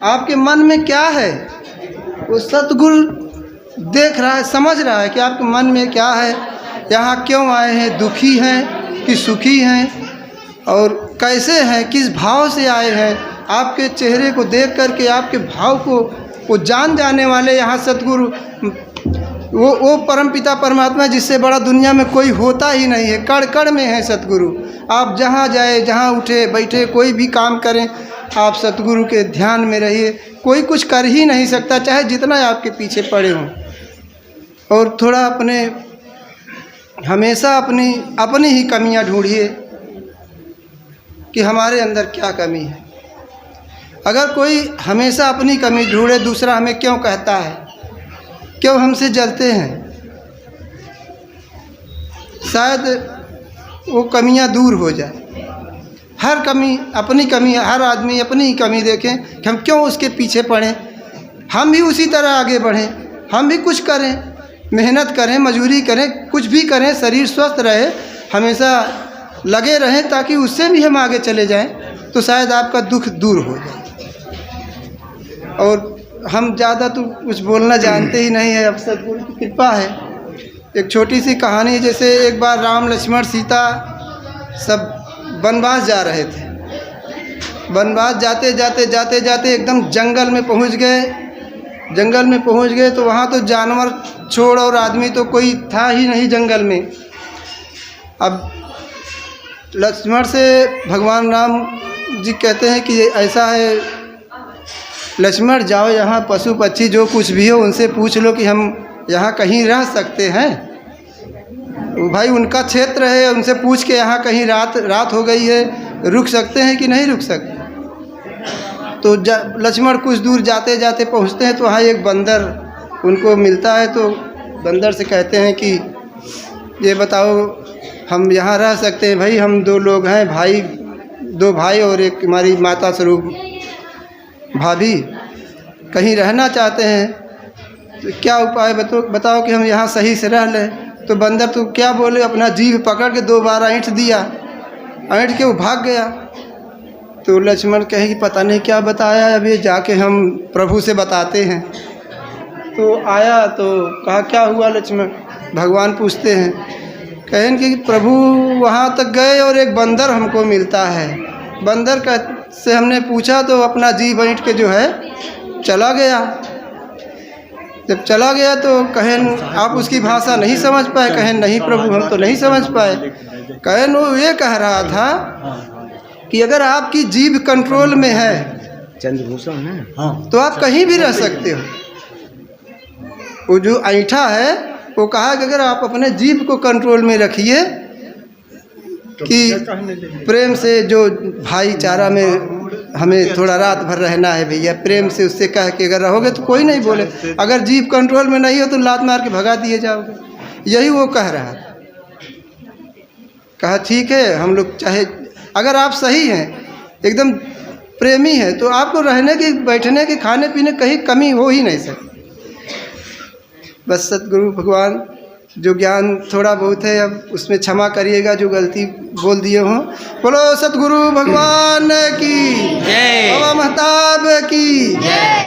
आपके मन में क्या है वो सतगुरु देख रहा है, समझ रहा है कि आपके मन में क्या है, यहाँ क्यों आए हैं, दुखी हैं कि सुखी हैं और कैसे हैं, किस भाव से आए हैं। आपके चेहरे को देख करके आपके भाव को वो जान जाने वाले यहाँ सतगुरु वो परमपिता परमात्मा जिससे बड़ा दुनिया में कोई होता ही नहीं है। कण कण में है सतगुरु। आप जहाँ जाए, जहाँ उठे बैठे, कोई भी काम करें, आप सतगुरु के ध्यान में रहिए। कोई कुछ कर ही नहीं सकता, चाहे जितना आपके पीछे पड़े हों। और थोड़ा हमेशा अपनी ही कमियां ढूंढिए कि हमारे अंदर क्या कमी है। अगर कोई हमेशा अपनी कमी ढूंढे, दूसरा हमें क्यों कहता है, क्यों हमसे जलते हैं, शायद वो कमियां दूर हो जाए। हर कमी अपनी कमी, हर आदमी अपनी ही कमी देखें कि हम क्यों उसके पीछे पड़ें। हम भी उसी तरह आगे बढ़ें, हम भी कुछ करें, मेहनत करें, मजदूरी करें, कुछ भी करें, शरीर स्वस्थ रहे, हमेशा लगे रहें ताकि उससे भी हम आगे चले जाएं, तो शायद आपका दुख दूर हो जाए। और हम ज़्यादा तो कुछ बोलना जानते ही नहीं है, अब सतगुरु की कृपा है। एक छोटी सी कहानी, जैसे एक बार राम लक्ष्मण सीता सब वनवास जा रहे थे। वनवास जाते जाते जाते जाते एकदम जंगल में पहुंच गए। जंगल में पहुंच गए तो वहाँ तो जानवर छोड़ और आदमी तो कोई था ही नहीं जंगल में। अब लक्ष्मण से भगवान राम जी कहते हैं कि ऐसा है लक्ष्मण, जाओ यहाँ पशु पक्षी जो कुछ भी हो उनसे पूछ लो कि हम यहाँ कहीं रह सकते हैं। भाई उनका क्षेत्र है, उनसे पूछ के यहाँ कहीं रात हो गई है, रुक सकते हैं कि नहीं रुक सकते। तो लक्ष्मण कुछ दूर जाते जाते पहुँचते हैं तो वहाँ एक बंदर उनको मिलता है। तो बंदर से कहते हैं कि ये बताओ हम यहाँ रह सकते हैं? भाई हम 2 लोग हैं, दो भाई और एक हमारी माता स्वरूप भाभी, कहीं रहना चाहते हैं, तो क्या उपाय बताओ कि हम यहाँ सही से रह लें। तो बंदर तो क्या बोले, अपना जीभ पकड़ के 2 बार ऐंठ दिया, ऐंठ के वो भाग गया। तो लक्ष्मण कहे कि पता नहीं क्या बताया, अब ये जाके हम प्रभु से बताते हैं। तो आया तो कहा क्या हुआ लक्ष्मण? भगवान पूछते हैं, कहें कि प्रभु वहाँ तक गए और एक बंदर हमको मिलता है। बंदर से हमने पूछा तो अपना जीभ ऐंठ के जो है चला गया। जब चला गया तो कहें आप उसकी भाषा नहीं समझ पाए? कहें नहीं प्रभु हम तो नहीं समझ पाए। कहें वो ये कह रहा था कि अगर आपकी जीभ कंट्रोल में है चंद्रभूषण है, तो आप कहीं भी रह सकते हो। वो जो ऐंठा है वो कहा कि अगर आप अपने जीभ को कंट्रोल में रखिए कि प्रेम से, जो भाईचारा में हमें थोड़ा रात भर रहना है भैया, प्रेम से उससे कह के अगर रहोगे तो कोई नहीं बोले। अगर जीभ कंट्रोल में नहीं हो तो लात मार के भगा दिए जाओगे। यही वो कह रहा था। कहा ठीक है, हम लोग चाहे अगर आप सही हैं, एकदम प्रेमी हैं, तो आपको रहने की, बैठने की, खाने पीने कहीं कमी हो ही नहीं सकती। बस सतगुरु भगवान जो ज्ञान थोड़ा बहुत है अब उसमें क्षमा करिएगा जो गलती बोल दिए हों। बोलो सतगुरु भगवान की जय, बाबा महताब की जय।